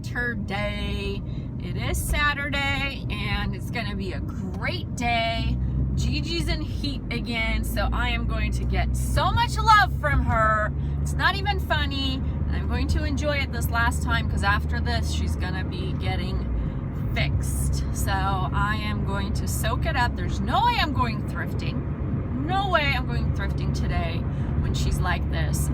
Saturday. It is Saturday and it's gonna be a great day. Gigi's in heat again, so I am going to get so much love from her. It's not even funny, and I'm going to enjoy it this last time because after this she's gonna be getting fixed. So I am going to soak it up. There's no way I'm going thrifting. No way I'm going thrifting today when she's like this.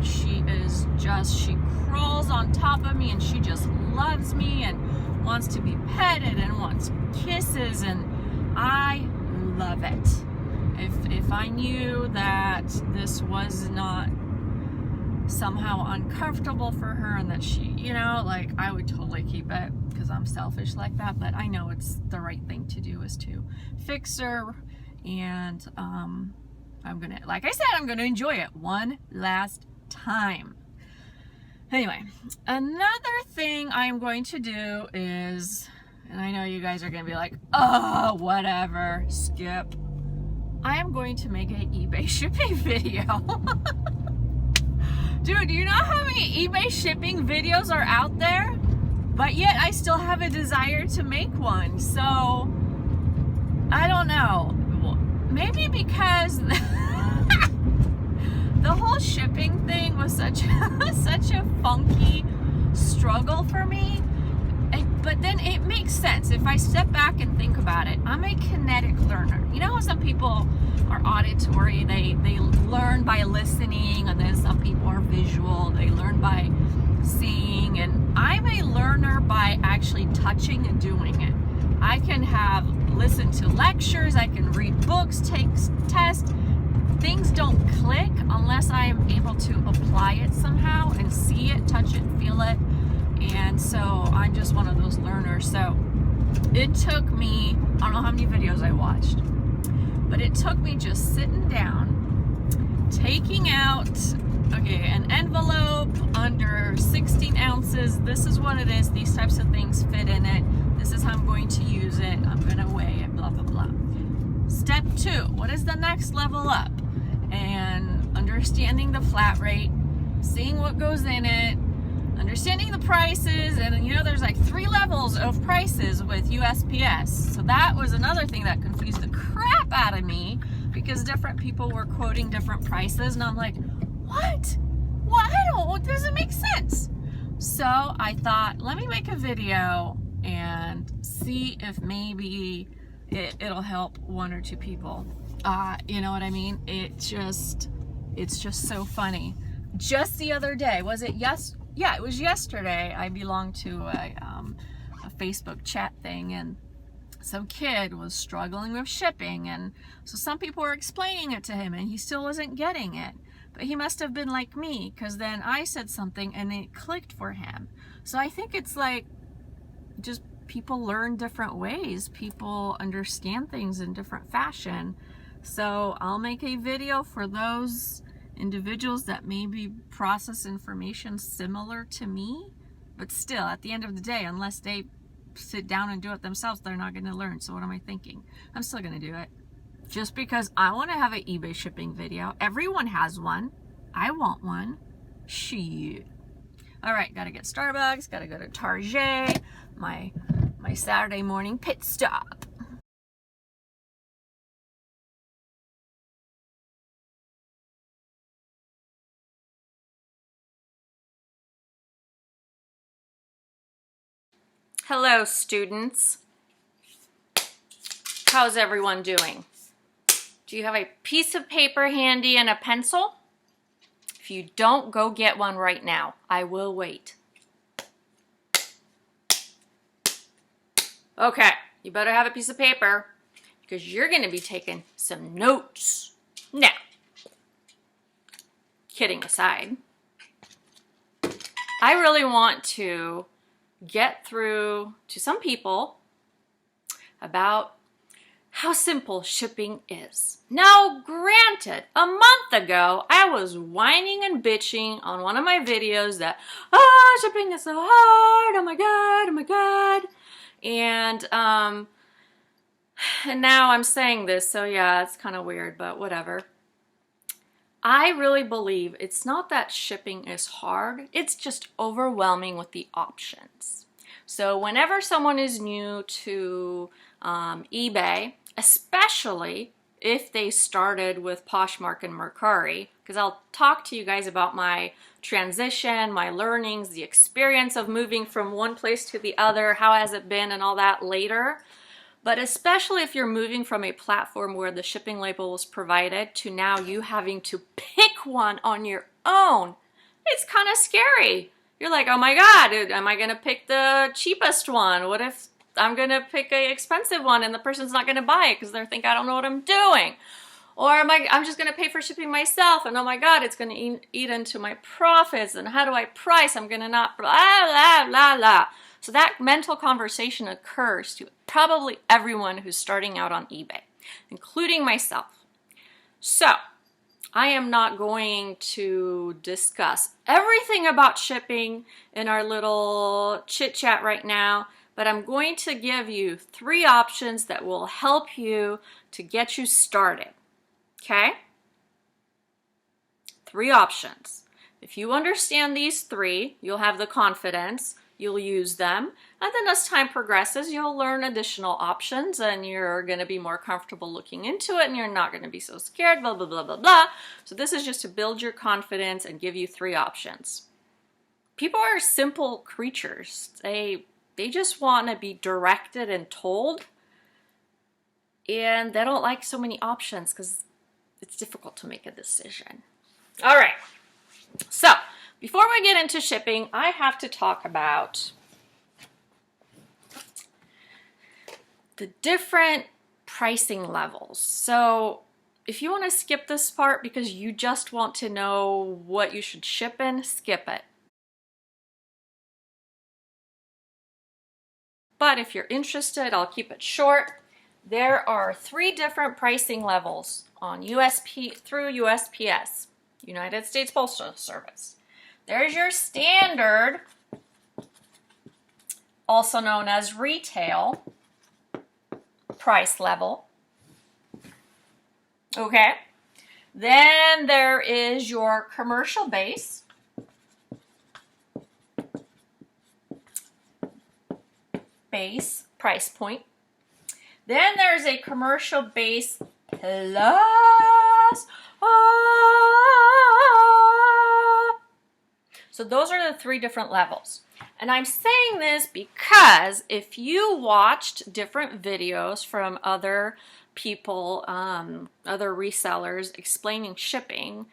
She crawls on top of me and she just loves me and wants to be petted and wants kisses, and I love it. If I knew that this was not somehow uncomfortable for her and that she, you know, like, I would totally keep it because I'm selfish like that, but I know it's the right thing to do is to fix her, and I'm gonna, like I said, I'm gonna enjoy it one last time. Anyway, another thing I'm going to do is, and I know you guys are gonna be like, oh, whatever, skip. I am going to make an eBay shipping video. Dude, do you know how many eBay shipping videos are out there? But yet I still have a desire to make one. So, I don't know. Maybe because the whole shipping thing was such a funky struggle for me. But then it makes sense. If I step back and think about it, I'm a kinetic learner. You know how some people are auditory, they learn by listening, and then some people are visual, they learn by seeing, and I'm a learner by actually touching and doing it. I can listen to lectures, I can read books, take tests. Things don't click unless I am able to apply it somehow and see it, touch it, feel it. And so I'm just one of those learners. So it took me, I don't know how many videos I watched, but it took me just sitting down, taking out, okay, an envelope under 16 ounces. This is what it is. These types of things fit in it. This is how I'm going to use it. I'm going to weigh it, blah, blah, blah. Step 2, what is the next level up? And understanding the flat rate, seeing what goes in it, understanding the prices, and you know, there's like 3 levels of prices with USPS. So that was another thing that confused the crap out of me because different people were quoting different prices, and I'm like, what? What doesn't make sense. So I thought, let me make a video and see if maybe it'll help 1 or 2 people. You know what I mean? It's just so funny. Just the other day, was it yeah, it was yesterday. I belonged to a Facebook chat thing, and some kid was struggling with shipping, and so some people were explaining it to him and he still wasn't getting it. But he must have been like me, because then I said something and it clicked for him. So I think it's like just people learn different ways. People understand things in different fashion. So I'll make a video for those individuals that maybe process information similar to me, but still, at the end of the day, unless they sit down and do it themselves, they're not going to learn. So what am I thinking? I'm still going to do it just because I want to have an eBay shipping video. Everyone has one. I want one. Shit. All right, gotta get Starbucks, gotta go to Target, my Saturday morning pit stop. Hello, students. How's everyone doing? Do you have a piece of paper handy and a pencil? If you don't, go get one right now. I will wait. Okay, you better have a piece of paper because you're going to be taking some notes. Now, kidding aside, I really want to get through to some people about how simple shipping is. Now, granted, a month ago, I was whining and bitching on one of my videos that, shipping is so hard, oh my God. And now I'm saying this, so yeah, it's kind of weird, but whatever. I really believe it's not that shipping is hard, it's just overwhelming with the options. So whenever someone is new to eBay, especially if they started with Poshmark and Mercari, because I'll talk to you guys about my transition, my learnings, the experience of moving from one place to the other, how has it been and all that later. But especially if you're moving from a platform where the shipping label was provided to now you having to pick one on your own, it's kind of scary. You're like, oh my God, am I going to pick the cheapest one? What if I'm going to pick an expensive one and the person's not going to buy it because they think I don't know what I'm doing? Or I'm just going to pay for shipping myself, and oh my God, it's going to eat into my profits, and how do I price? I'm going to not blah, blah, blah, blah. So that mental conversation occurs to probably everyone who's starting out on eBay, including myself. So I am not going to discuss everything about shipping in our little chit chat right now, but I'm going to give you 3 options that will help you to get you started. Okay? 3 options. If you understand these 3, you'll have the confidence, you'll use them, and then as time progresses, you'll learn additional options and you're going to be more comfortable looking into it and you're not going to be so scared, blah, blah, blah, blah, blah. So this is just to build your confidence and give you 3 options. People are simple creatures. They just want to be directed and told, and they don't like so many options because it's difficult to make a decision. All right. So before we get into shipping, I have to talk about the different pricing levels. So if you want to skip this part because you just want to know what you should ship in, skip it. But if you're interested, I'll keep it short. There are 3 different pricing levels on through USPS, United States Postal Service. There's your standard, also known as retail price level. Okay. Then there is your commercial base. Price point. Then there's a commercial base plus. So those are the 3 different levels. And I'm saying this because if you watched different videos from other people, other resellers explaining shipping,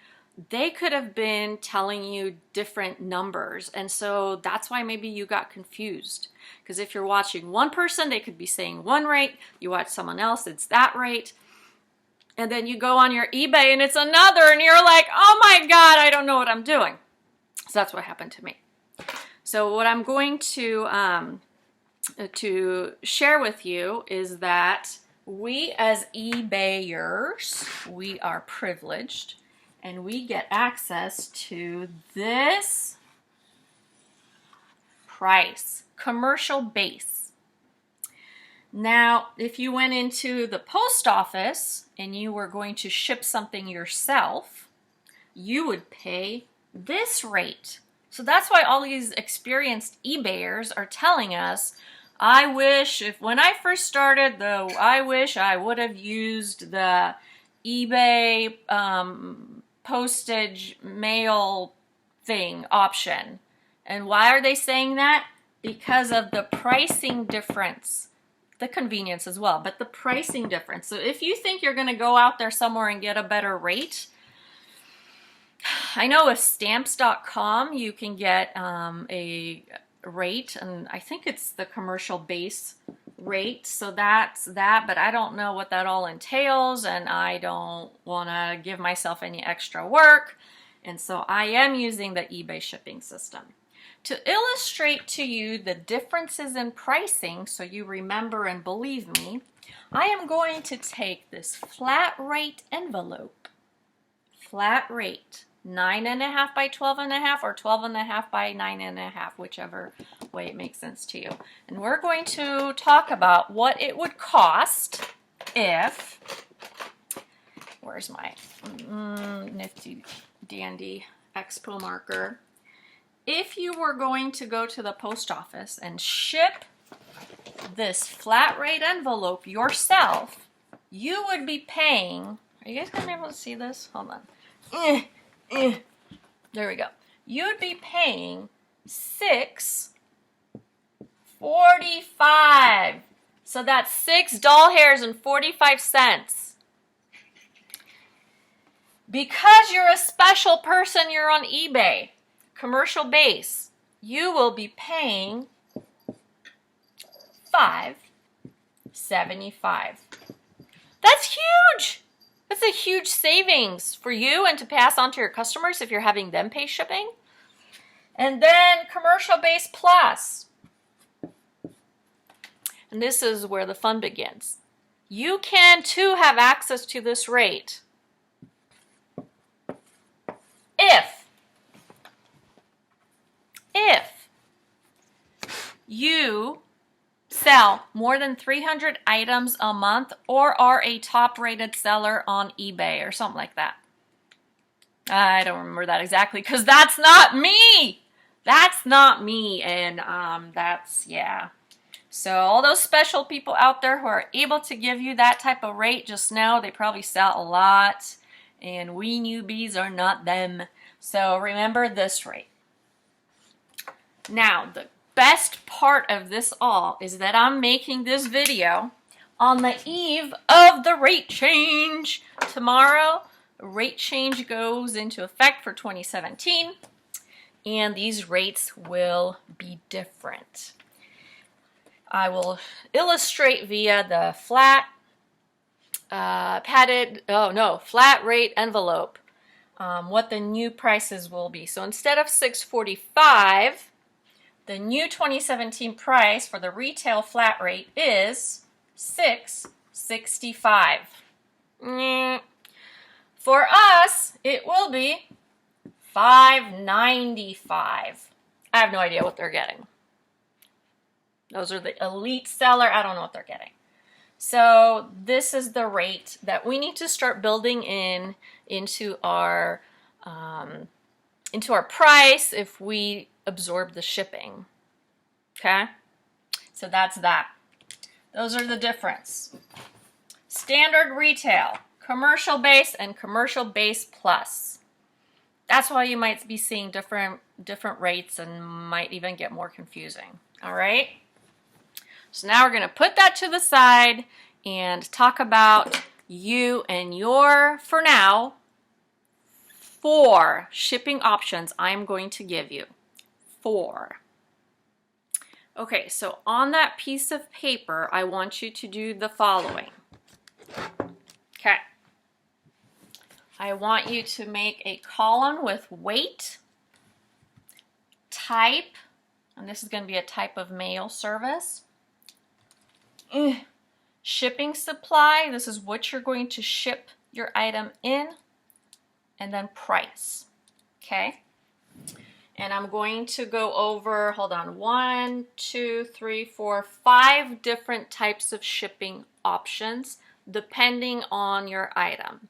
they could have been telling you different numbers. And so that's why maybe you got confused. Because if you're watching one person, they could be saying one rate. You watch someone else, it's that rate. And then you go on your eBay and it's another, and you're like, oh my God, I don't know what I'm doing. So that's what happened to me. So what I'm going to share with you is that we as eBayers, we are privileged and we get access to this price, commercial base. Now, if you went into the post office and you were going to ship something yourself, you would pay this rate. So that's why all these experienced eBayers are telling us, I wish, when I first started, I wish I would have used the eBay postage mail thing option. And why are they saying that? Because of the pricing difference. The convenience as well, but the pricing difference. So if you think you're going to go out there somewhere and get a better rate, I know with stamps.com you can get a rate, and I think it's the commercial base rate, so that's that, but I don't know what that all entails, and I don't want to give myself any extra work, and so I am using the eBay shipping system. To illustrate to you the differences in pricing, so you remember and believe me, I am going to take this flat rate envelope, flat rate, 9.5 by 12.5 or 12.5 by 9.5, whichever way it makes sense to you. And we're going to talk about what it would cost if where's my nifty dandy expo marker? If you were going to go to the post office and ship this flat rate envelope yourself, you would be paying, are you guys gonna be able to see this? Hold on. There we go. You'd be paying $6.45. So that's $6.45. Because you're a special person, you're on eBay, commercial base, you will be paying $5.75. That's huge. That's a huge savings for you and to pass on to your customers if you're having them pay shipping. And then commercial base plus. And this is where the fun begins. You can too have access to this rate if you sell more than 300 items a month or are a top rated seller on eBay or something like that. I don't remember that exactly because that's not me. That's not me. And that's, yeah. So all those special people out there who are able to give you that type of rate, just know they probably sell a lot. And we newbies are not them. So remember this rate. Now, the best part of this all is that I'm making this video on the eve of the rate change. Tomorrow, the rate change goes into effect for 2017, and these rates will be different. I will illustrate via the flat flat rate envelope what the new prices will be. So instead of $6.45, the new 2017 price for the retail flat rate is $6.65. For us, it will be $5.95. I have no idea what they're getting. Those are the elite seller. I don't know what they're getting. So this is the rate that we need to start building into our price if we absorb the shipping. Okay? So that's that. Those are the difference. Standard retail, commercial base, and commercial base plus. That's why you might be seeing different rates and might even get more confusing. All right? So now we're going to put that to the side and talk about you and your, for now, 4 shipping options I'm going to give you. 4. Okay, so on that piece of paper, I want you to do the following. Okay. I want you to make a column with weight, type, and this is going to be a type of mail service, shipping supply, this is what you're going to ship your item in, and then price. Okay? And I'm going to go over, hold on, 1, 2, 3, 4, 5 different types of shipping options depending on your item.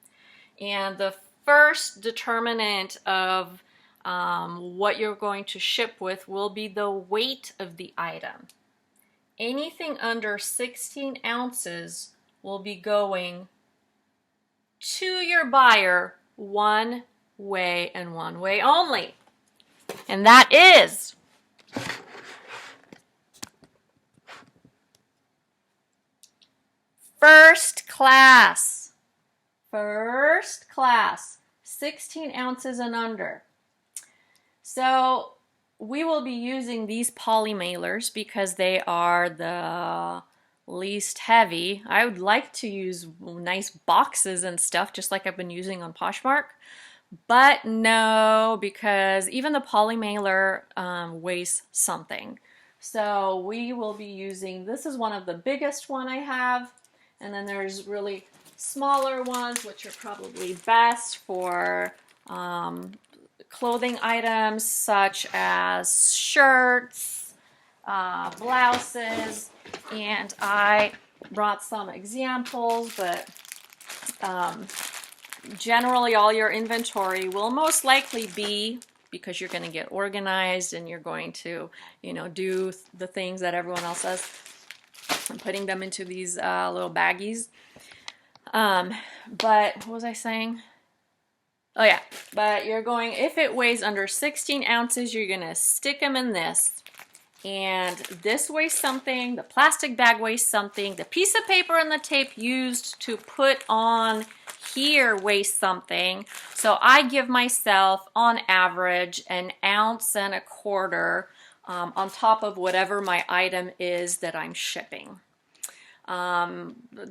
And the first determinant of what you're going to ship with will be the weight of the item. Anything under 16 ounces will be going to your buyer one way and one way only. And that is first class. First class, 16 ounces and under. So we will be using these poly mailers because they are the least heavy. I would like to use nice boxes and stuff just like I've been using on Poshmark. But no, because even the poly mailer weighs something. So we will be using, this is one of the biggest one I have. And then there's really smaller ones, which are probably best for clothing items such as shirts, blouses, and I brought some examples, but generally all your inventory will most likely be, because you're going to get organized and you're going to, you know, do the things that everyone else does, and putting them into these little baggies. But what was I saying? Oh yeah, but you're going, if it weighs under 16 ounces, you're gonna stick them in this. And this weighs something, the plastic bag weighs something, the piece of paper and the tape used to put on here weighs something. So I give myself, on average, 1.25 ounces on top of whatever my item is that I'm shipping.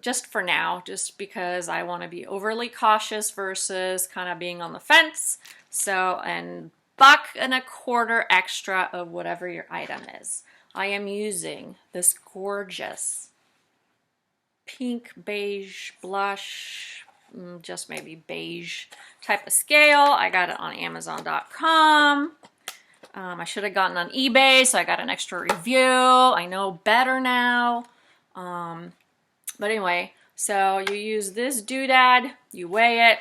Just for now, just because I want to be overly cautious versus kind of being on the fence. So, and $1.25 extra of whatever your item is. I am using this gorgeous pink beige blush, just maybe beige type of scale. I got it on Amazon.com. I should have gotten on eBay, so I got an extra review. I know better now. But anyway, so you use this doodad, you weigh it,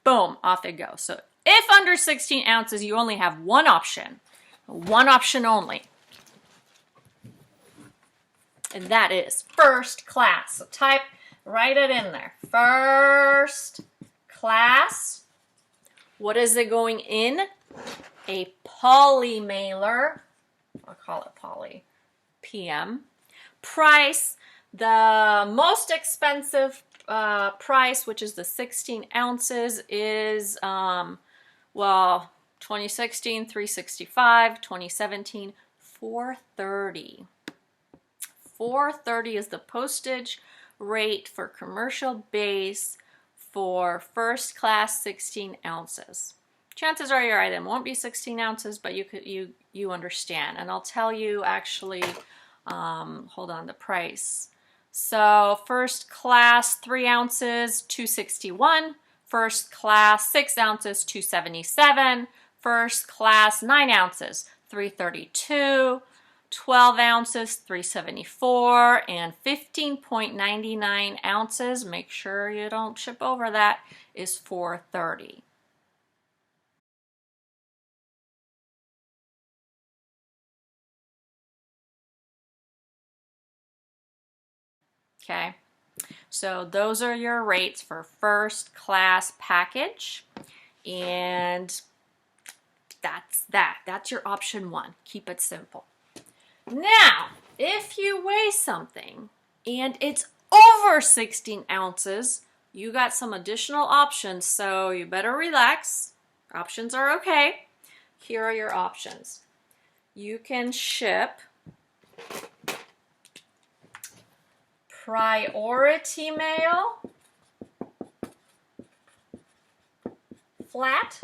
boom, off it goes. So if under 16 ounces, you only have one option only. And that is first class. So write it in there. First class. What is it going in? A poly mailer. I'll call it poly. PM. Price, the most expensive price, which is the 16 ounces, is, well, 2016, $365, 2017, $430. $430 is the postage rate for commercial base for first class 16 ounces. Chances are your item won't be 16 ounces, but you understand. And I'll tell you actually, hold on, the price. So first class 3 ounces, $261. First class 6 ounces, $277. First class 9 ounces, $332. 12 ounces, $374. And 15.99 ounces, make sure you don't ship over that, is $430. Okay, so those are your rates for first class package, and that's your option one. Keep it simple. Now, if you weigh something and it's over 16 ounces, you got some additional options, so you better relax. Options are okay. Here are your options. You can ship priority mail, flat,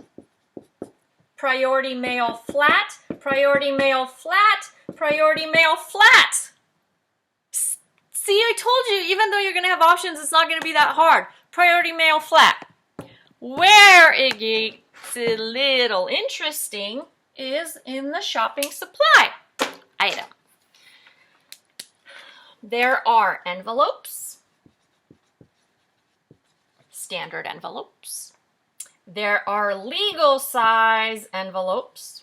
priority mail flat, priority mail flat, priority mail flat. See, I told you, even though you're going to have options, it's not going to be that hard. Priority mail flat. Where it gets a little interesting is in the shopping supply item. There are envelopes, standard envelopes. There are legal size envelopes.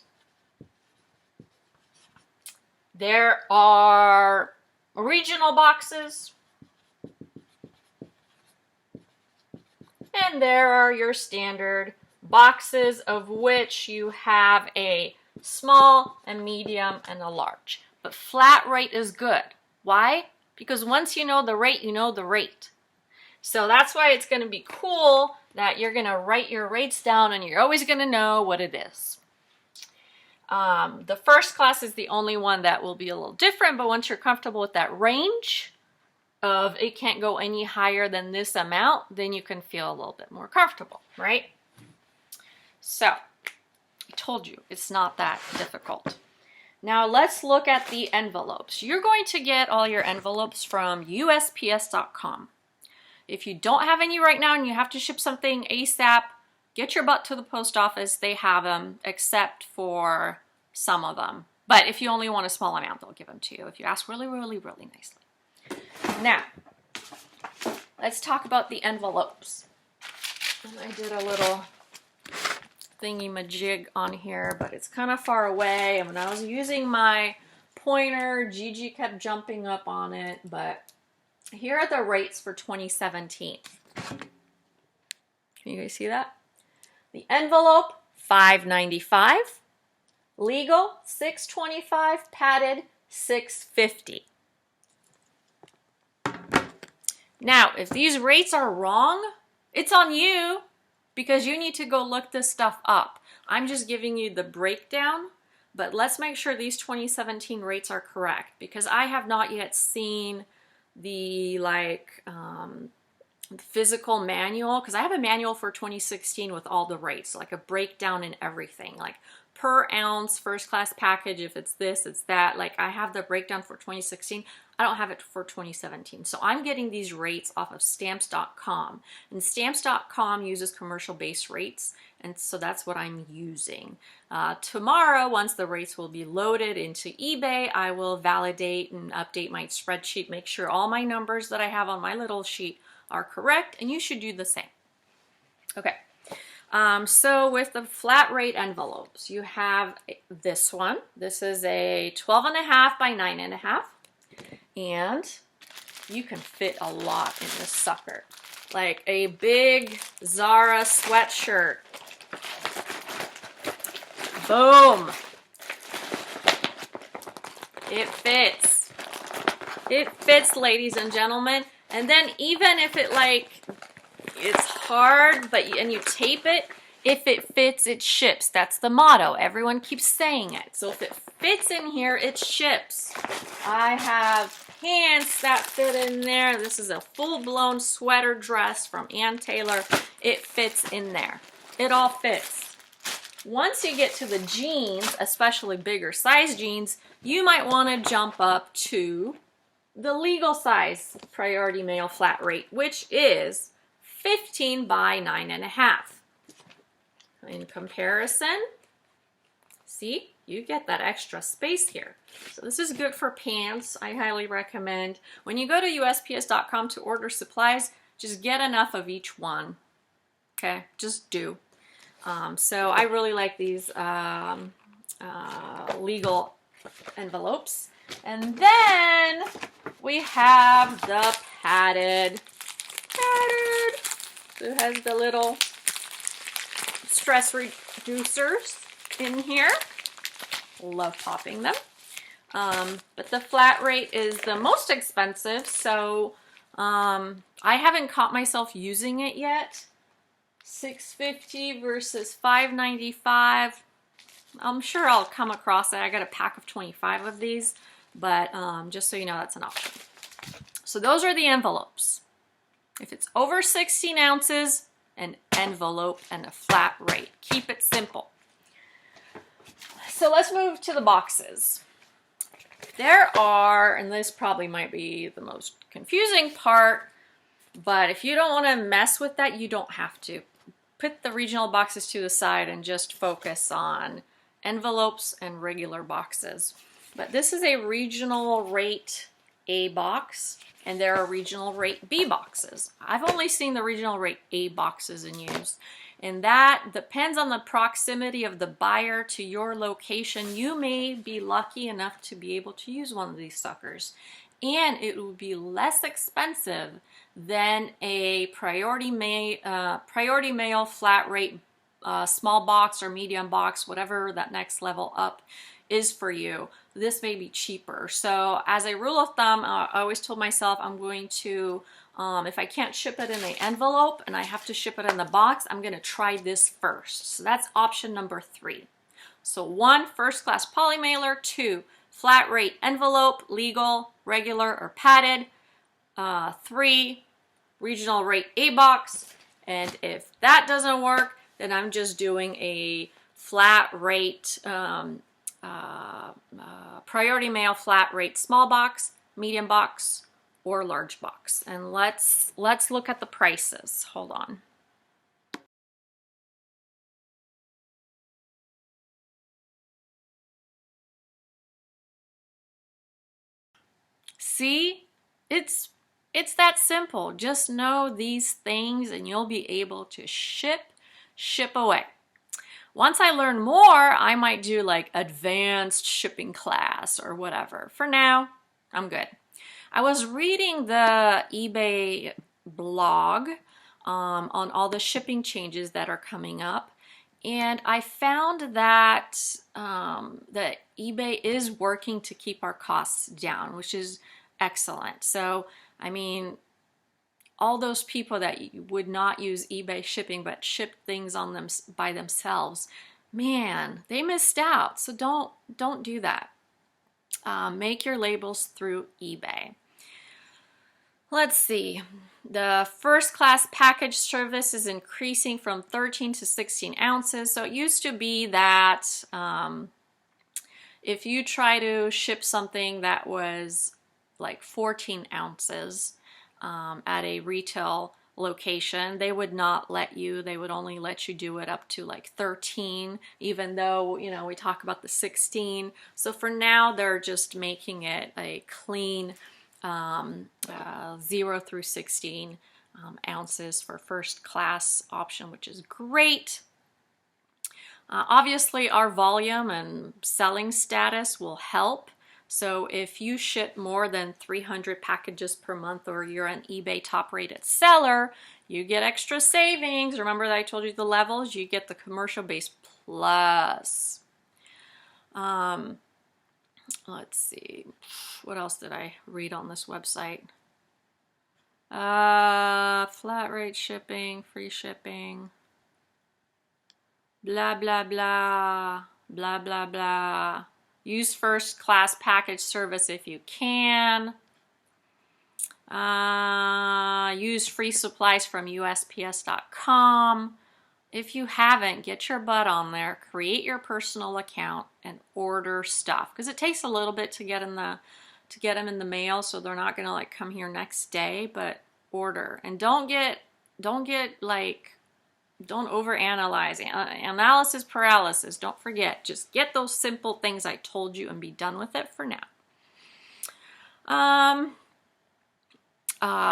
There are regional boxes. And there are your standard boxes, of which you have a small, a medium, and a large. But flat rate is good. Why? Because once you know the rate, you know the rate. So that's why it's going to be cool that you're going to write your rates down and you're always going to know what it is. The first class is the only one that will be a little different, but once you're comfortable with that range of it can't go any higher than this amount, then you can feel a little bit more comfortable, right? So, I told you, it's not that difficult. Now let's look at the envelopes. You're going to get all your envelopes from USPS.com. If you don't have any right now and you have to ship something ASAP, get your butt to the post office. They have them, except for some of them. But if you only want a small amount, they'll give them to you if you ask really, really, really nicely. Now, let's talk about the envelopes. And I did a little thingy-majig on here, but it's kind of far away. And when I was using my pointer, Gigi kept jumping up on it. But here are the rates for 2017. Can you guys see that? The envelope, $5.95. Legal, $6.25. Padded, $6.50. Now, if these rates are wrong, it's on you because you need to go look this stuff up. I'm just giving you the breakdown, but let's make sure these 2017 rates are correct because I have not yet seen the physical manual, because I have a manual for 2016 with all the rates, like a breakdown and everything, like per ounce, first class package, if it's this, it's that. Like I have the breakdown for 2016. I don't have it for 2017. So I'm getting these rates off of stamps.com, and stamps.com uses commercial base rates. And so that's what I'm using. Tomorrow, once the rates will be loaded into eBay, I will validate and update my spreadsheet, make sure all my numbers that I have on my little sheet are correct, and you should do the same. Okay. So with the flat rate envelopes, you have this one. This is a 12.5 by 9.5. And you can fit a lot in this sucker. Like a big Zara sweatshirt. Boom. It fits. It fits, ladies and gentlemen. And then even if it it's hard, and you tape it, if it fits, it ships. That's the motto. Everyone keeps saying it. So if it fits in here, it ships. I have pants that fit in there. This is a full-blown sweater dress from Ann Taylor. It fits in there. It all fits. Once you get to the jeans, especially bigger size jeans, you might want to jump up to the legal size priority mail flat rate, which is 15 by 9.5. In comparison, see, you get that extra space here. So this is good for pants. I highly recommend. When you go to USPS.com to order supplies, just get enough of each one. Okay, just do. So I really like these legal envelopes. And then we have the padded. So it has the little stress reducers in here. Love popping them. But the flat rate is the most expensive, so I haven't caught myself using it yet. $6.50 versus $5.95. I'm sure I'll come across it. I got a pack of 25 of these, but just so you know, that's an option. So those are the envelopes. If it's over 16 ounces, an envelope and a flat rate. Keep it simple. So let's move to the boxes. There are, and this probably might be the most confusing part, but if you don't want to mess with that, you don't have to. Put the regional boxes to the side and just focus on envelopes and regular boxes. But this is a regional rate A box, and there are regional rate B boxes. I've only seen the regional rate A boxes in use, and that depends on the proximity of the buyer to your location. You may be lucky enough to be able to use one of these suckers, and it will be less expensive than a priority mail flat rate small box or medium box, whatever that next level up is for you. This may be cheaper. So as a rule of thumb, I always told myself I'm going to, if I can't ship it in an envelope and I have to ship it in the box, I'm going to try this first. So that's option number 3. So 1, first class poly mailer. 2, flat rate envelope, legal, regular, or padded. 3, regional rate A box. And if that doesn't work, then I'm just doing a flat rate priority mail flat rate small box, medium box, or large box. And let's look at the prices. Hold on. See, it's It's that simple. Just know these things and you'll be able to ship away. Once I learn more, I might do like advanced shipping class or whatever. For now, I'm good. I was reading the eBay blog on all the shipping changes that are coming up, and I found that that eBay is working to keep our costs down, which is excellent. So, I mean, all those people that would not use eBay shipping but ship things on them by themselves, man, they missed out. So don't do that. Make your labels through eBay. Let's see. The first class package service is increasing from 13 to 16 ounces. So it used to be that if you try to ship something that was like 14 ounces, at a retail location, they would not let you. They would only let you do it up to like 13, even though, you know, we talk about the 16. So for now, they're just making it a clean 0 through 16 ounces for first class option, which is great. Obviously, our volume and selling status will help. So if you ship more than 300 packages per month or you're an eBay top rated seller, you get extra savings. Remember that I told you the levels? You get the commercial base plus. Let's see. What else did I read on this website? Flat rate shipping, free shipping. Blah, blah, blah. Blah, blah, blah. Use first class package service if you can. Use free supplies from USPS.com. If you haven't, get your butt on there, create your personal account, and order stuff, because it takes a little bit to get them in the mail, so they're not gonna like come here next day. But order, and don't overanalyze. Analysis paralysis. Don't forget. Just get those simple things I told you and be done with it for now.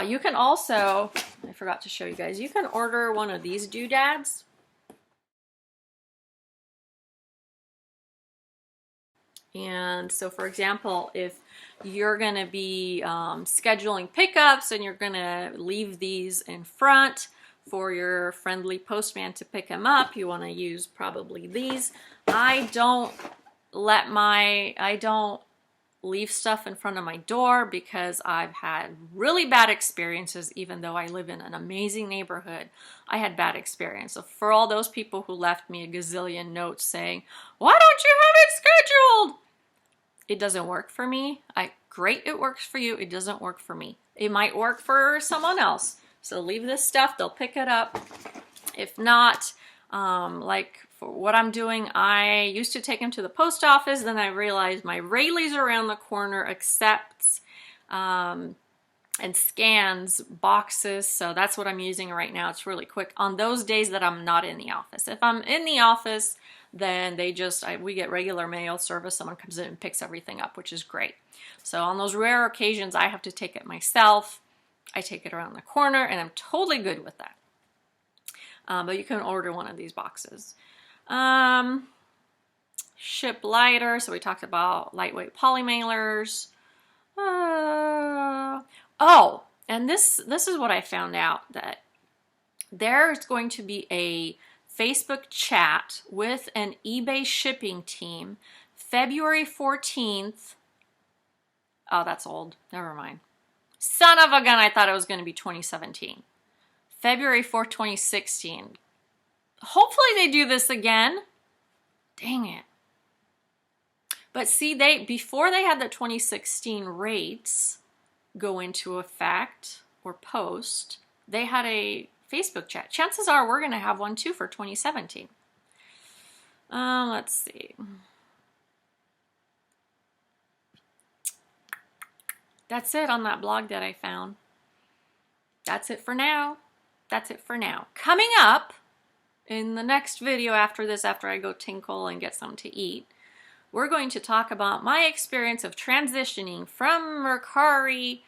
You can also, I forgot to show you guys, you can order one of these doodads. And so, for example, if you're going to be scheduling pickups and you're going to leave these in front for your friendly postman to pick them up, you want to use probably these. I don't leave stuff in front of my door because I've had really bad experiences. Even though I live in an amazing neighborhood, I had bad experience. So for all those people who left me a gazillion notes saying, why don't you have it scheduled? It doesn't work for me. Great, it works for you. It doesn't work for me. It might work for someone else. So leave this stuff, they'll pick it up. If not, like for what I'm doing, I used to take them to the post office, then I realized my Rayleigh's around the corner accepts and scans boxes, so that's what I'm using right now. It's really quick on those days that I'm not in the office. If I'm in the office, then we get regular mail service. Someone comes in and picks everything up, which is great. So on those rare occasions, I have to take it myself. I take it around the corner, and I'm totally good with that. But you can order one of these boxes. Ship lighter. So we talked about lightweight poly mailers. Oh, and this is what I found out, that there's going to be a Facebook chat with an eBay shipping team February 14th. Oh, that's old. Never mind. Son of a gun, I thought it was going to be 2017. February 4th, 2016. Hopefully they do this again. Dang it. But see, before they had the 2016 rates go into effect or post, they had a Facebook chat. Chances are we're going to have one too for 2017. Let's see. That's it on that blog that I found. That's it for now. That's it for now. Coming up in the next video after this, after I go tinkle and get something to eat, we're going to talk about my experience of transitioning from Mercari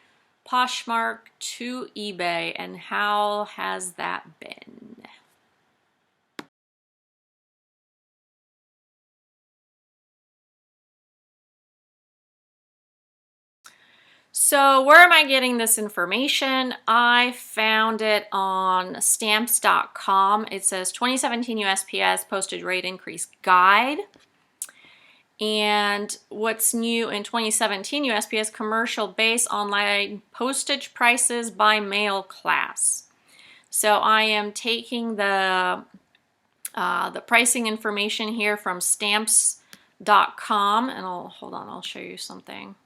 Poshmark to eBay, and how has that been? So where am I getting this information? I found it on stamps.com. It says 2017 USPS postage rate increase guide. And what's new in 2017 USPS commercial base online postage prices by mail class. So I am taking the pricing information here from stamps.com, and hold on, I'll show you something.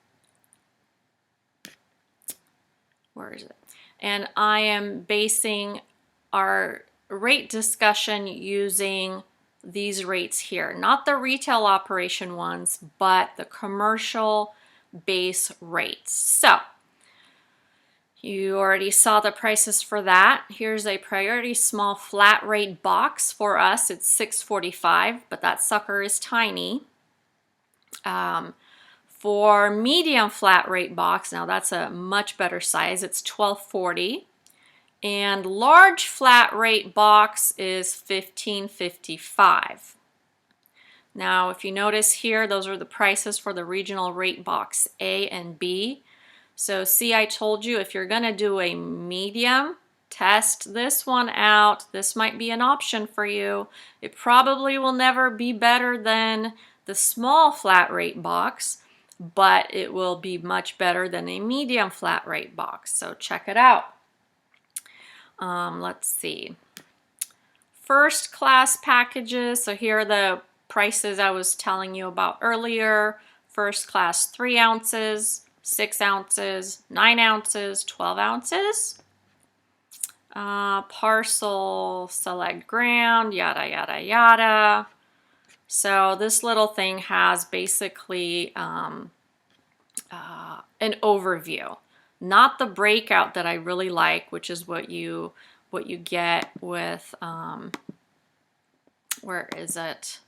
Where is it? And I am basing our rate discussion using these rates here, not the retail operation ones, but the commercial base rates. So you already saw the prices for that. Here's a priority small flat rate box for us. It's $6.45, but that sucker is tiny. For medium flat rate box, now that's a much better size, it's $12.40. And large flat rate box is $15.55. Now, if you notice here, those are the prices for the regional rate box A and B. So see, I told you if you're gonna do a medium, test this one out. This might be an option for you. It probably will never be better than the small flat rate box, but it will be much better than a medium flat rate box. So check it out. Let's see. First class packages. So here are the prices I was telling you about earlier. First class 3 ounces, 6 ounces, 9 ounces, 12 ounces. Parcel select ground, yada, yada, yada. So this little thing has basically an overview, not the breakout that I really like, which is what you get with, where is it?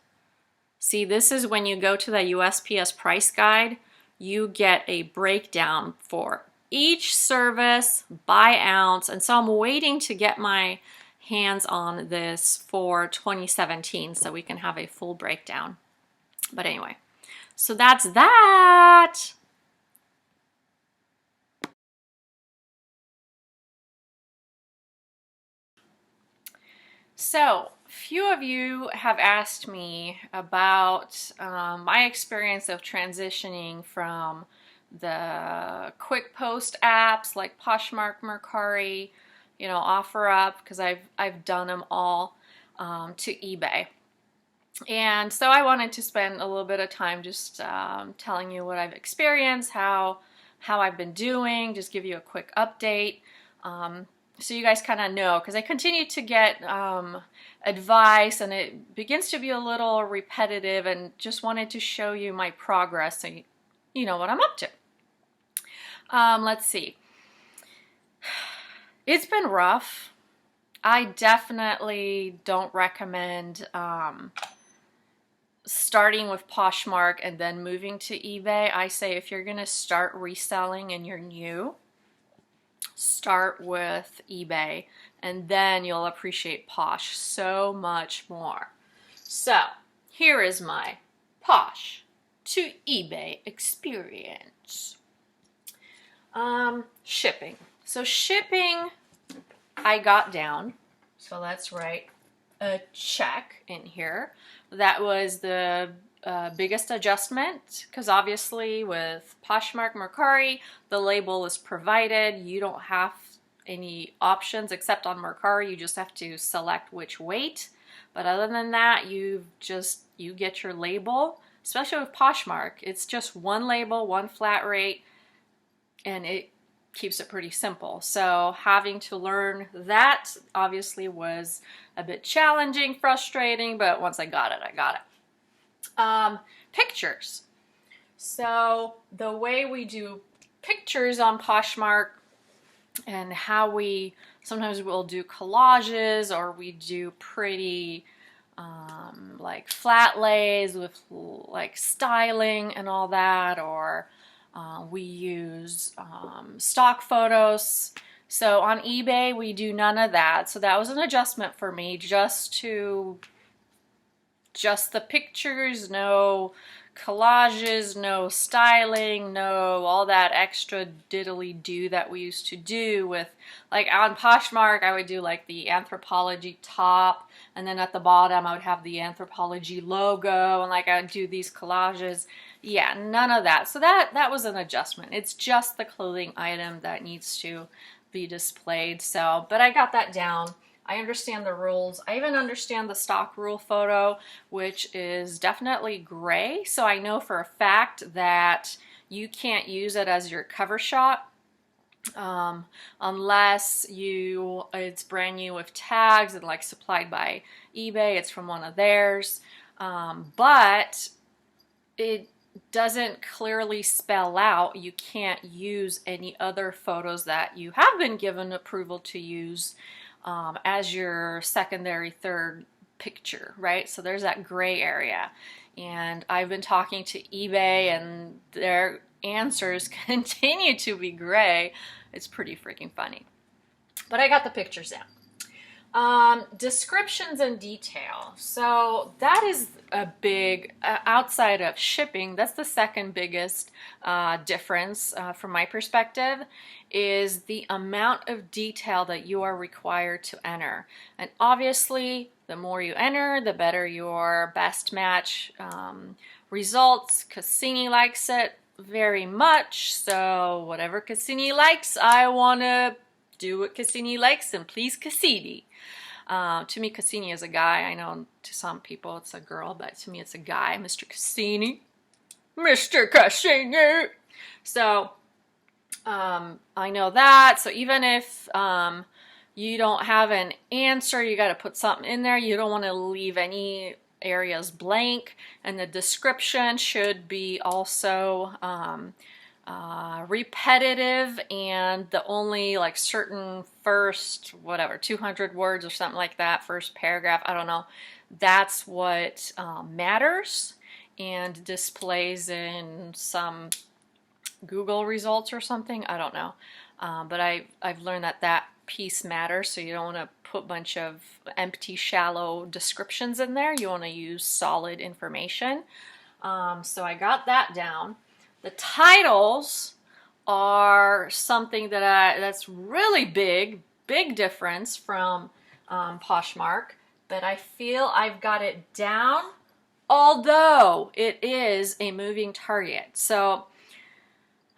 See, this is when you go to the USPS price guide, you get a breakdown for each service by ounce. And so I'm waiting to get my hands on this for 2017 so we can have a full breakdown. But anyway, so that's that. So few of you have asked me about my experience of transitioning from the quick post apps like Poshmark, Mercari, OfferUp, because I've done them all, to eBay. And so I wanted to spend a little bit of time just telling you what I've experienced, how I've been doing, just give you a quick update. So you guys kind of know, because I continue to get advice and it begins to be a little repetitive, and just wanted to show you my progress so you know what I'm up to. Let's see. It's been rough. I definitely don't recommend starting with Poshmark and then moving to eBay. I say if you're going to start reselling and you're new, start with eBay, and then you'll appreciate Posh so much more. So here is my Posh to eBay experience. Shipping. So shipping, I got down. So let's write a check in here. That was the biggest adjustment, because obviously with Poshmark, Mercari, the label is provided. You don't have any options except on Mercari. You just have to select which weight. But other than that, you get your label. Especially with Poshmark, it's just one label, one flat rate, and it keeps it pretty simple. So having to learn that obviously was a bit challenging, frustrating, but once I got it, I got it. Pictures. So the way we do pictures on Poshmark, and how sometimes we'll do collages, or we do pretty like flat lays with like styling and all that, or We use stock photos. So on eBay, we do none of that. So that was an adjustment for me, just the pictures, no collages, no styling, no all that extra diddly-do that we used to do with, like on Poshmark, I would do like the Anthropology top, and then at the bottom I would have the Anthropology logo, and like I would do these collages. Yeah, none of that. So that was an adjustment. It's just the clothing item that needs to be displayed. So, but I got that down. I understand the rules. I even understand the stock rule photo, which is definitely gray. So I know for a fact that you can't use it as your cover shot unless it's brand new with tags and like supplied by eBay. It's from one of theirs. But it doesn't clearly spell out you can't use any other photos that you have been given approval to use as your secondary, third picture, right? So there's that gray area. And I've been talking to eBay and their answers continue to be gray. It's pretty freaking funny. But I got the pictures down. Descriptions and detail. So that is a big, outside of shipping, that's the second biggest difference from my perspective, is the amount of detail that you are required to enter. And obviously, the more you enter, the better your best match results. Cassini likes it very much, so whatever Cassini likes, I want to do what Cassini likes and please Cassini. To me, Cassini is a guy. I know to some people it's a girl, but to me it's a guy. Mr. Cassini. Mr. Cassini! So, I know that. So even if you don't have an answer, you got to put something in there. You don't want to leave any areas blank. And the description should be also repetitive, and the only like certain first 200 words or something like that, first paragraph, I don't know, that's what matters and displays in some Google results or something, I don't know, but I've learned that piece matters. So you don't want to put a bunch of empty, shallow descriptions in there. You want to use solid information. So I got that down. The titles are something that's really big difference from Poshmark, but I feel I've got it down, although it is a moving target. So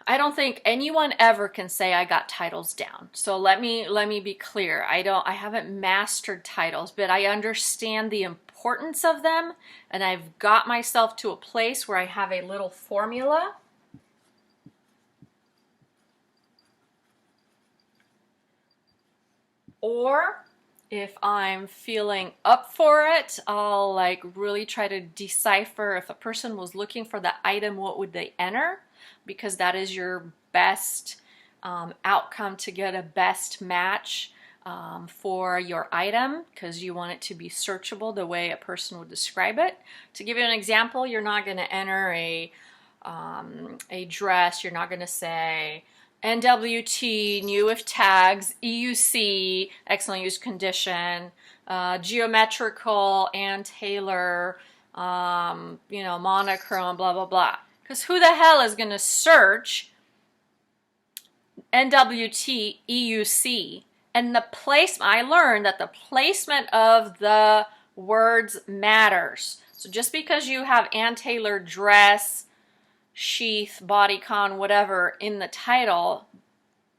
I don't think anyone ever can say I got titles down. So let me be clear. I haven't mastered titles, but I understand the importance of them, and I've got myself to a place where I have a little formula. Or if I'm feeling up for it, I'll like really try to decipher if a person was looking for the item, what would they enter? Because that is your best outcome to get a best match for your item, because you want it to be searchable the way a person would describe it. To give you an example, you're not going to enter a dress. You're not going to say NWT, new with tags, EUC, excellent use condition, geometrical and tailor, monochrome, blah, blah, blah. Because who the hell is going to search NWT, EUC? And the placement, I learned that the placement of the words matters. So just because you have Ann Taylor dress, sheath, bodycon, whatever in the title,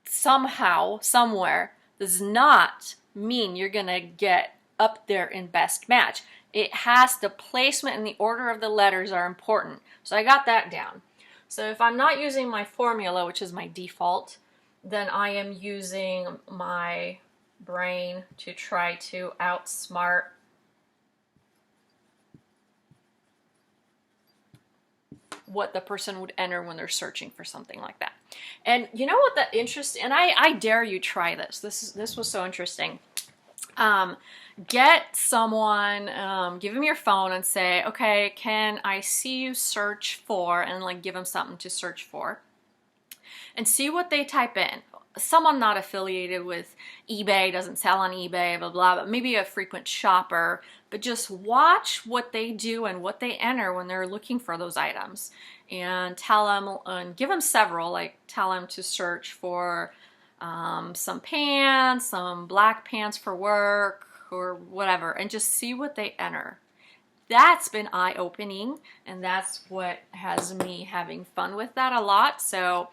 somehow, somewhere, does not mean you're going to get up there in best match. It has the placement and the order of the letters are important. So I got that down. So if I'm not using my formula, which is my default, then I am using my brain to try to outsmart what the person would enter when they're searching for something like that. And you know what the interesting, and I dare you try this. This was so interesting. Get someone, give them your phone and say, okay, can I see you search for, and like give them something to search for. and see what they type in. Someone not affiliated with eBay, doesn't sell on eBay, blah, blah, but maybe a frequent shopper, but just watch what they do and what they enter when they're looking for those items, and tell them, and give them several, like tell them to search for some pants, some black pants for work or whatever, and just see what they enter. That's been eye-opening, and that's what has me having fun with that a lot. So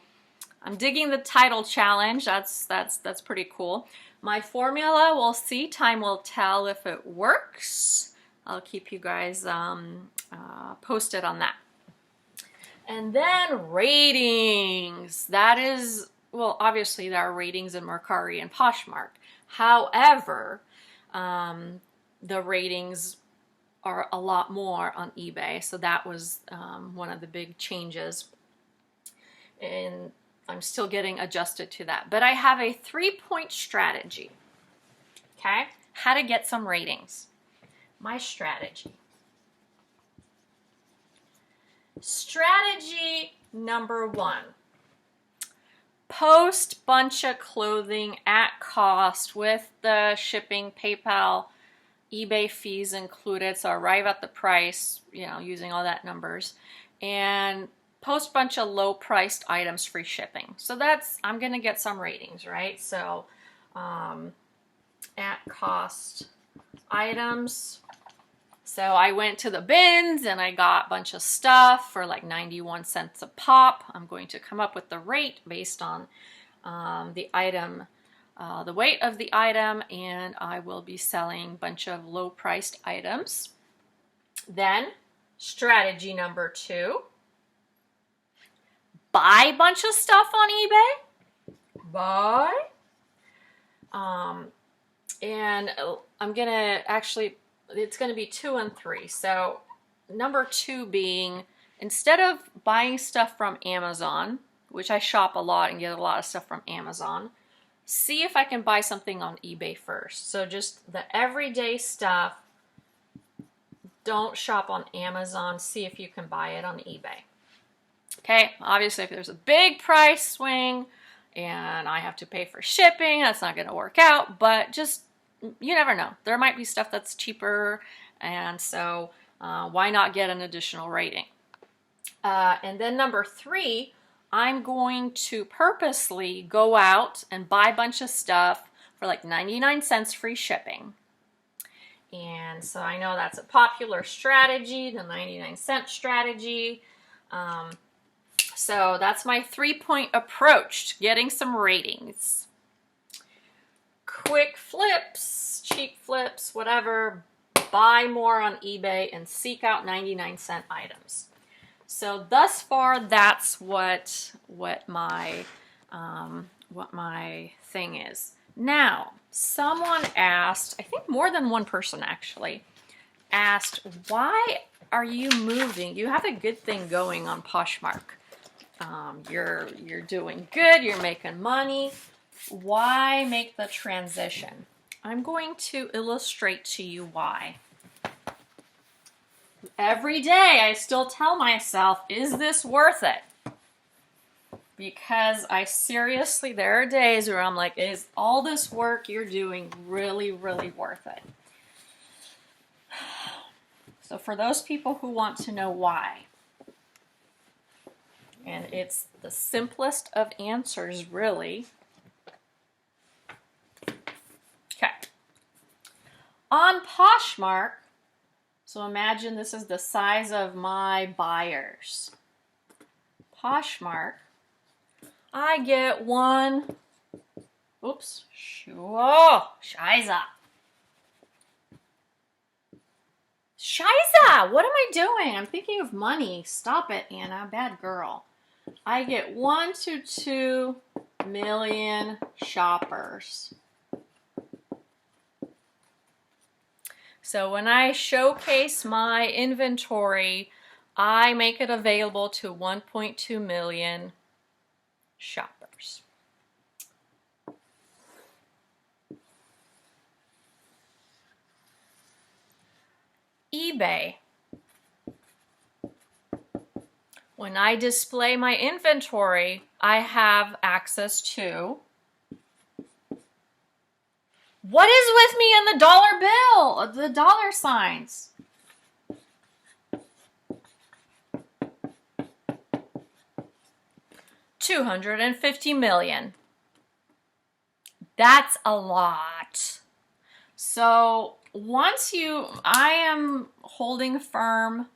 I'm digging the title challenge. That's pretty cool. My formula, we'll see. Time will tell if it works. I'll keep you guys posted on that. And then ratings. That is, well, obviously there are ratings in Mercari and Poshmark. However, the ratings are a lot more on eBay. So that was one of the big changes. And I'm still getting adjusted to that. But I have a 3-point strategy. Okay? How to get some ratings. My strategy. Strategy number 1. Post bunch of clothing at cost with the shipping, PayPal, eBay fees included. So arrive at the price, you know, using all that numbers. And post bunch of low priced items, free shipping. So that's, I'm going to get some ratings, right? So at cost items. So I went to the bins and I got a bunch of stuff for like 91 cents a pop. I'm going to come up with the rate based on the item, the weight of the item, and I will be selling a bunch of low priced items. Then strategy number 2. Buy a bunch of stuff on eBay. Buy. And I'm going to actually, it's going to be 2 and 3. So number 2 being, instead of buying stuff from Amazon, which I shop a lot and get a lot of stuff from Amazon, see if I can buy something on eBay first. So just the everyday stuff, don't shop on Amazon. See if you can buy it on eBay. Okay, obviously if there's a big price swing and I have to pay for shipping, that's not going to work out, but just, you never know. There might be stuff that's cheaper, and so why not get an additional rating? And then number 3, I'm going to purposely go out and buy a bunch of stuff for like 99 cents free shipping. And so I know that's a popular strategy, the 99-cent strategy. So that's my 3-point approach to getting some ratings. Quick flips, cheap flips, whatever. Buy more on eBay and seek out 99-cent items. So thus far, that's what my thing is. Now, someone asked, I think more than one person actually, asked, why are you moving? You have a good thing going on Poshmark. You're doing good, you're making money. Why make the transition? I'm going to illustrate to you why. Every day I still tell myself, is this worth it? Because I seriously, there are days where I'm like, is all this work you're doing really, really worth it? So for those people who want to know why, and it's the simplest of answers, really. Okay. On Poshmark, so imagine this is the size of my buyers. Poshmark, I get one, oops, whoa, Shiza. Shiza, what am I doing? I'm thinking of money. Stop it, Anna, bad girl. I get 1 to 2 million shoppers. So when I showcase my inventory, I make it available to 1.2 million shoppers. eBay When I display my inventory, I have access to what is with me in the dollar bill, the dollar signs. $250 million. That's a lot. So I am holding firm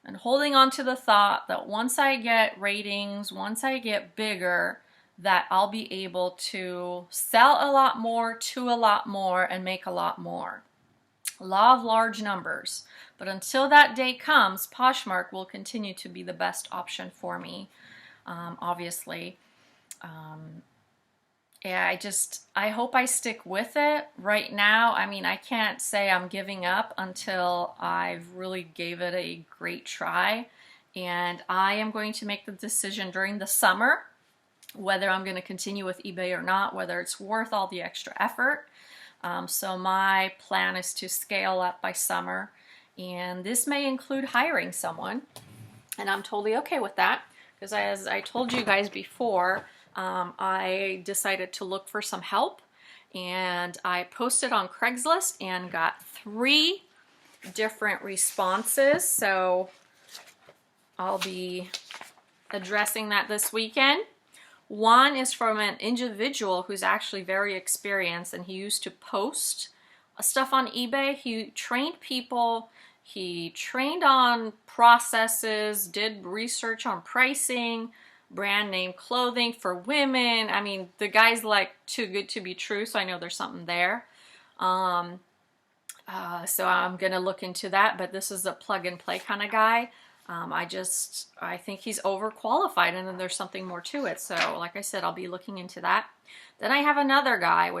and holding on to the thought that once I get ratings, once I get bigger, that I'll be able to sell a lot more to a lot more and make a lot more. Law of large numbers. But until that day comes, Poshmark will continue to be the best option for me, obviously. Yeah, I hope I stick with it. Right now, I mean, I can't say I'm giving up until I've really gave it a great try. And I am going to make the decision during the summer whether I'm going to continue with eBay or not, whether it's worth all the extra effort. So my plan is to scale up by summer, and this may include hiring someone, and I'm totally okay with that, because as I told you guys before, I decided to look for some help, and I posted on Craigslist and got 3 different responses, so I'll be addressing that this weekend. One is from an individual who's actually very experienced, and he used to post stuff on eBay. He trained people, he trained on processes, did research on pricing, brand name clothing for women. I mean, the guy's like too good to be true, so I know there's something there. So I'm gonna look into that, but this is a plug and play kind of guy. I think he's overqualified, and then there's something more to it. So like I said, I'll be looking into that. Then I have another guy,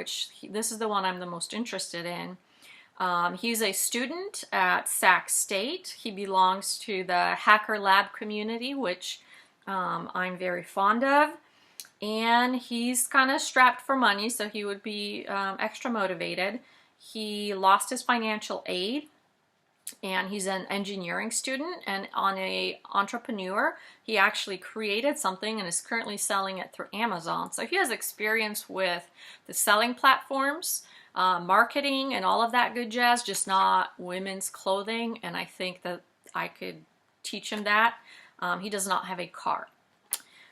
this is the one I'm the most interested in. He's a student at Sac State. He belongs to the Hacker Lab community, which I'm very fond of. And he's kind of strapped for money, so he would be extra motivated. He lost his financial aid, and he's an engineering student and an entrepreneur. He actually created something and is currently selling it through Amazon. So he has experience with the selling platforms, marketing, and all of that good jazz, just not women's clothing. And I think that I could teach him that. He does not have a car.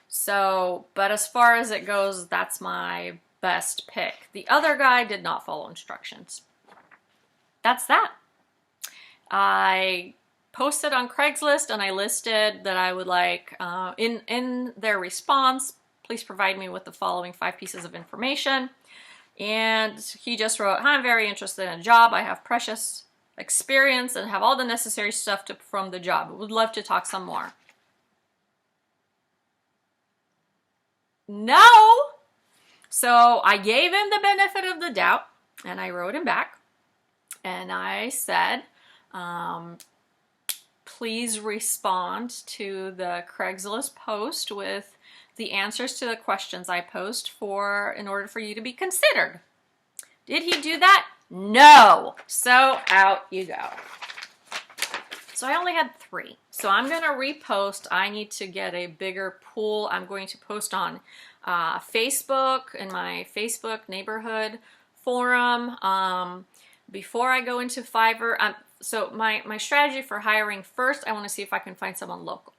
So, but as far as it goes, that's my best pick. The other guy did not follow instructions. That's that. I posted on Craigslist, and I listed that I would like, in their response, please provide me with the following 5 pieces of information. And he just wrote, "Hi, I'm very interested in a job. I have precious experience and have all the necessary stuff from the job. Would love to talk some more." No! So I gave him the benefit of the doubt, and I wrote him back, and I said, please respond to the Craigslist post with the answers to the questions I post in order for you to be considered. Did he do that? No. So out you go. So I only had 3. So I'm going to repost. I need to get a bigger pool. I'm going to post on Facebook, in my Facebook neighborhood forum. Before I go into Fiverr, so my strategy for hiring, first I want to see if I can find someone local.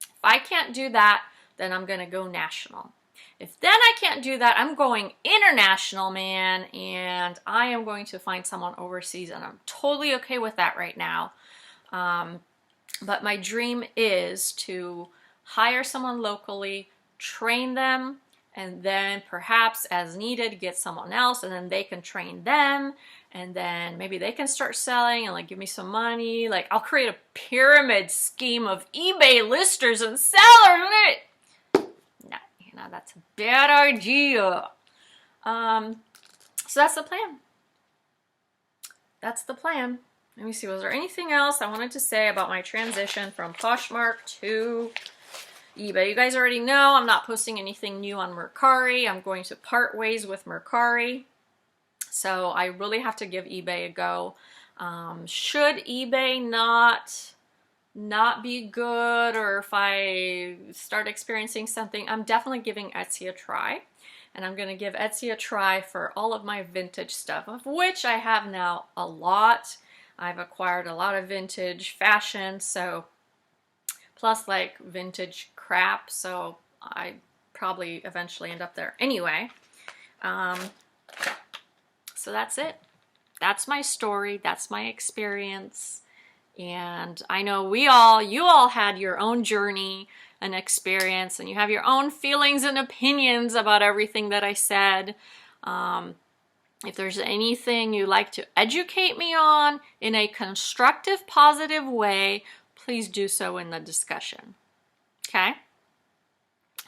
If I can't do that, then I'm going to go national. If then I can't do that, I'm going international, man, and I am going to find someone overseas, and I'm totally okay with that right now. But my dream is to hire someone locally, train them, and then perhaps as needed get someone else, and then they can train them, and then maybe they can start selling and like give me some money. Like I'll create a pyramid scheme of eBay listers and sellers. No, you know, that's a bad idea. So that's the plan. That's the plan. Let me see, was there anything else I wanted to say about my transition from Poshmark to eBay? You guys already know I'm not posting anything new on Mercari. I'm going to part ways with Mercari. So I really have to give eBay a go. Should eBay not not be good, or if I start experiencing something, I'm definitely giving Etsy a try. And I'm going to give Etsy a try for all of my vintage stuff, of which I have now a lot. I've acquired a lot of vintage fashion, so plus like vintage crap, so I probably eventually end up there anyway. So that's it. That's my story. That's my experience. And I know you all had your own journey and experience, and you have your own feelings and opinions about everything that I said. If there's anything you'd like to educate me on in a constructive, positive way, please do so in the discussion. Okay?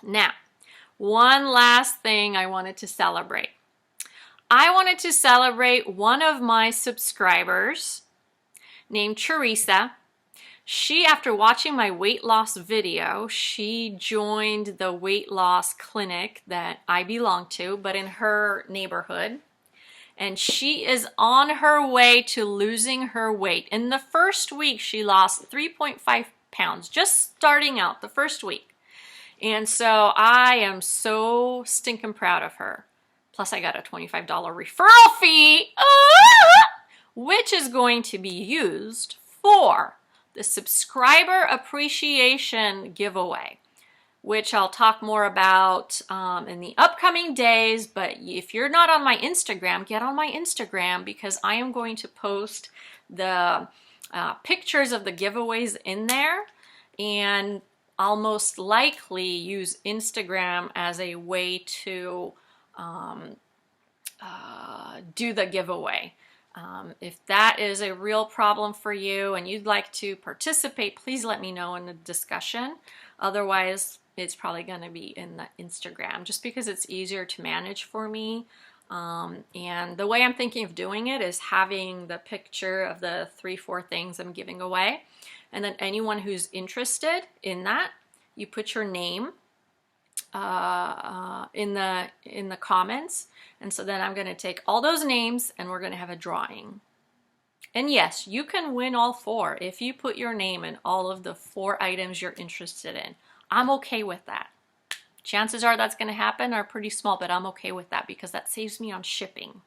Now, one last thing I wanted to celebrate. I wanted to celebrate one of my subscribers named Teresa. She, after watching my weight loss video, she joined the weight loss clinic that I belong to, but in her neighborhood. And she is on her way to losing her weight. In the first week, she lost 3.5 pounds, just starting out the first week. And so I am so stinking proud of her. Plus I got a $25 referral fee, which is going to be used for the subscriber appreciation giveaway, which I'll talk more about in the upcoming days. But if you're not on my Instagram, get on my Instagram, because I am going to post the pictures of the giveaways in there, and I'll most likely use Instagram as a way to do the giveaway. If that is a real problem for you and you'd like to participate, please let me know in the discussion. Otherwise, it's probably going to be in the Instagram, just because it's easier to manage for me. And the way I'm thinking of doing it is having the picture of the 3-4 things I'm giving away. And then anyone who's interested in that, you put your name in the comments. And so then I'm going to take all those names and we're going to have a drawing. And yes, you can win all 4 if you put your name in all of the 4 items you're interested in. I'm okay with that. Chances are that's going to happen are pretty small, but I'm okay with that because that saves me on shipping.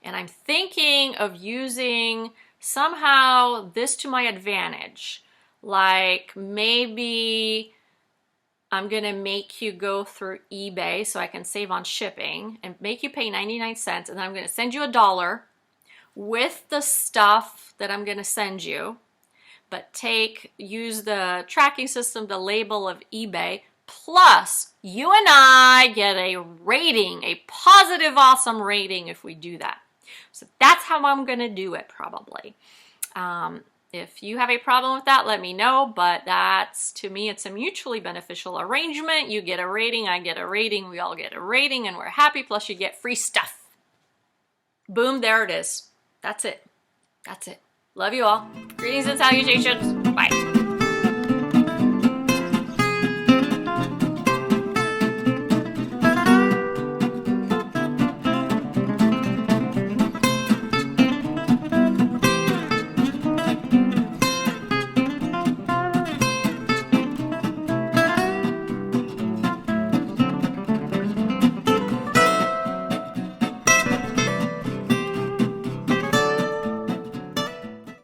And I'm thinking of using somehow this to my advantage. Like maybe I'm going to make you go through eBay so I can save on shipping and make you pay 99 cents. And then I'm going to send you $1 with the stuff that I'm going to send you. But use the tracking system, the label of eBay, plus you and I get a rating, a positive, awesome rating if we do that. So that's how I'm going to do it probably. If you have a problem with that, let me know, but to me, it's a mutually beneficial arrangement. You get a rating, I get a rating, we all get a rating, and we're happy, plus you get free stuff. Boom, there it is. That's it. That's it. Love you all. Greetings and salutations.